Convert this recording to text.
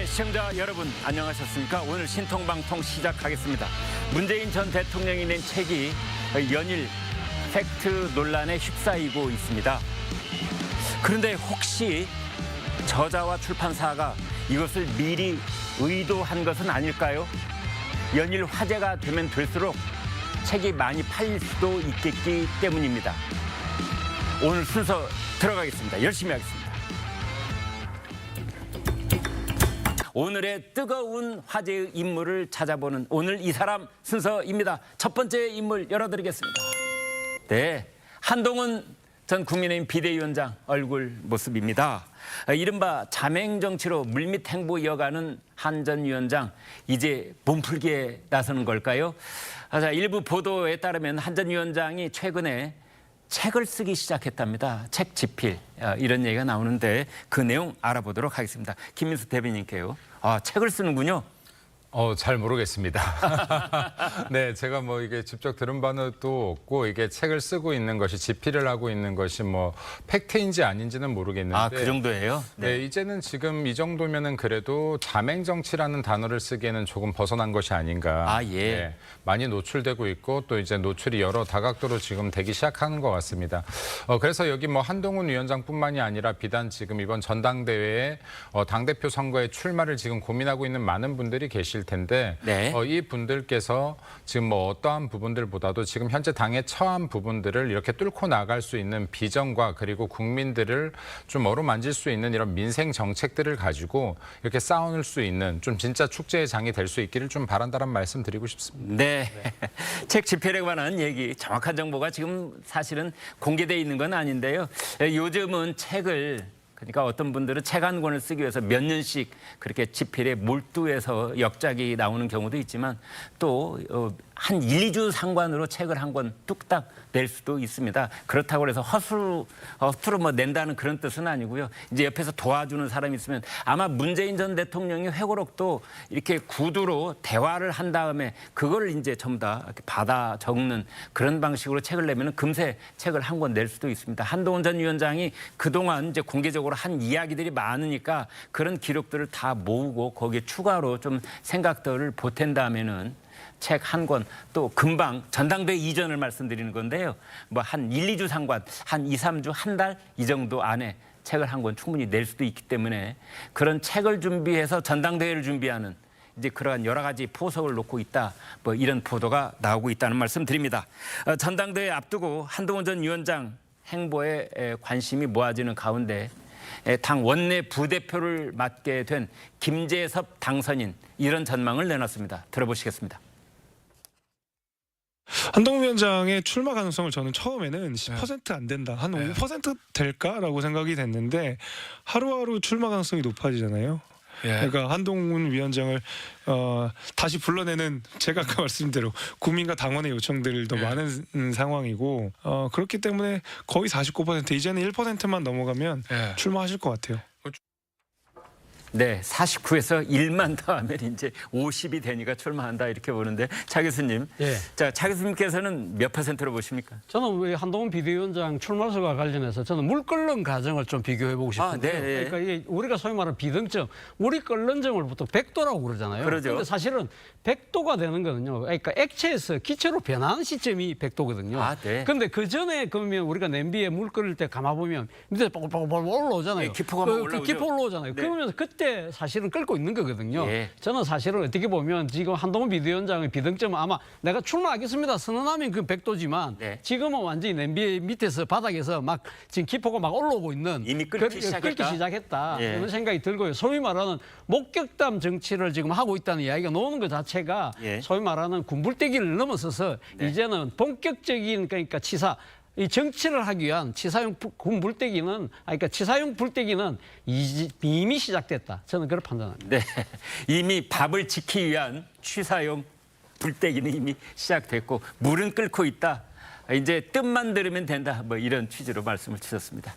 시청자 여러분 안녕하셨습니까? 오늘 신통방통 시작하겠습니다. 문재인 전 대통령이 낸 책이 연일 팩트 논란에 휩싸이고 있습니다. 그런데 혹시 저자와 출판사가 이것을 미리 의도한 것은 아닐까요? 연일 화제가 되면 될수록 책이 많이 팔릴 수도 있겠기 때문입니다. 오늘 순서 들어가겠습니다. 열심히 하겠습니다. 오늘의 뜨거운 화제의 인물을 찾아보는 오늘 이 사람 순서입니다. 첫 번째 인물 열어드리겠습니다. 네, 한동훈 전 국민의힘 비대위원장 얼굴 모습입니다. 이른바 자맹정치로 물밑 행보 이어가는 한 전 위원장, 이제 몸풀기에 나서는 걸까요? 자, 일부 보도에 따르면 한 전 위원장이 최근에 책을 쓰기 시작했답니다. 책 집필, 이런 얘기가 나오는데 그 내용 알아보도록 하겠습니다. 김민수 대변인께요. 책을 쓰는군요. 잘 모르겠습니다. 네, 제가 뭐 이게 직접 들은 바는 또 없고 이게 책을 쓰고 있는 것이 집필을 하고 있는 것이 뭐 팩트인지 아닌지는 모르겠는데. 그 정도예요? 네, 이제는 지금 이 정도면은 그래도 자맹정치라는 단어를 쓰기에는 조금 벗어난 것이 아닌가. 예. 네, 많이 노출되고 있고 또 이제 노출이 여러 다각도로 지금 되기 시작하는 것 같습니다. 그래서 여기 뭐 한동훈 위원장뿐만이 아니라 비단 지금 이번 전당대회에 당대표 선거에 출마를 지금 고민하고 있는 많은 분들이 계실 텐데 네. 이 분들께서 지금 뭐 어떠한 부분들보다도 지금 현재 당의 처한 부분들을 이렇게 뚫고 나갈 수 있는 비전과 그리고 국민들을 좀 어루만질 수 있는 이런 민생 정책들을 가지고 이렇게 싸울 수 있는 좀 진짜 축제의 장이 될 수 있기를 좀 바란다는 말씀 드리고 싶습니다. 네. 책 집필에 관한 얘기, 정확한 정보가 지금 사실은 공개되어 있는 건 아닌데요. 요즘은 책을, 그러니까 어떤 분들은 책 한 권을 쓰기 위해서 몇 년씩 그렇게 집필에 몰두해서 역작이 나오는 경우도 있지만 또 한 1, 2주 상관으로 책을 한 권 뚝딱 낼 수도 있습니다. 그렇다고 해서 허투루 뭐 낸다는 그런 뜻은 아니고요. 이제 옆에서 도와주는 사람이 있으면 아마 문재인 전 대통령이 회고록도 이렇게 구두로 대화를 한 다음에 그걸 이제 전부 다 이렇게 받아 적는 그런 방식으로 책을 내면 금세 책을 한 권 낼 수도 있습니다. 한동훈 전 위원장이 그동안 이제 공개적으로 한 이야기들이 많으니까 그런 기록들을 다 모으고 거기에 추가로 좀 생각들을 보탠다면은 책 한 권, 또 금방 전당대회 이전을 말씀드리는 건데요. 뭐 한 1, 2주 상관, 한 2, 3주, 한 달 이 정도 안에 책을 한 권 충분히 낼 수도 있기 때문에 그런 책을 준비해서 전당대회를 준비하는 이제 그러한 여러 가지 포석을 놓고 있다. 뭐 이런 보도가 나오고 있다는 말씀 드립니다. 전당대회 앞두고 한동훈 전 위원장 행보에 관심이 모아지는 가운데 당 원내 부대표를 맡게 된 김재섭 당선인 이런 전망을 내놨습니다. 들어보시겠습니다. 한동훈 위원장의 출마 가능성을 저는 처음에는 10% 안 된다, 한 5% 될까라고 생각이 됐는데 하루하루 출마 가능성이 높아지잖아요. 그러니까 한동훈 위원장을 다시 불러내는 제가 아까 말씀드린 대로 국민과 당원의 요청들도 많은 상황이고 그렇기 때문에 거의 49%, 이제는 1%만 넘어가면 출마하실 것 같아요. 네, 49에서 1만 더하면 이제 50이 되니까 출마한다 이렇게 보는데 차 교수님, 자, 차 교수님께서는 몇 %로 보십니까? 저는 왜 한동훈 비대위원장 출마설과 관련해서 저는 물 끓는 과정을 좀 비교해보고 싶은데요. 그러니까 이게 우리가 소위 말하는 비등점, 물이 끓는 점을 보통 100도라고 그러잖아요. 그러죠. 근데 사실은 100도가 되는 거는요. 그러니까 액체에서 기체로 변하는 시점이 100도거든요. 네. 근데 그 전에 그러면 우리가 냄비에 물 끓일 때 감아보면 밑에 뽀글뽀글 올라오잖아요. 기포가 막 올라오죠. 기포 올라오잖아요. 네. 그러면 그때 사실은 끓고 있는 거거든요. 저는 사실은 어떻게 보면 지금 한동훈 비대위원장의 비등점은 아마 내가 출마하겠습니다 선언하면 그 100도지만 지금은 완전히 냄비 밑에서 바닥에서 막 지금 기포가 막 올라오고 있는 이미 끓기 시작했다. 이런 생각이 들고요. 소위 말하는 목격담 정치를 지금 하고 있다는 이야기가 나오는 것 자체가 소위 말하는 군불대기를 넘어서서 이제는 본격적인 그러니까 치사 이 정치를 하기 위한 치사용 군불대기는 그러니까 치사용 불대기는 이미 시작됐다. 저는 그렇게 판단합니다. 네, 이미 밥을 지키기 위한 취사용 불대기는 이미 시작됐고 물은 끓고 있다. 이제 뜻만 들으면 된다. 뭐 이런 취지로 말씀을 주셨습니다.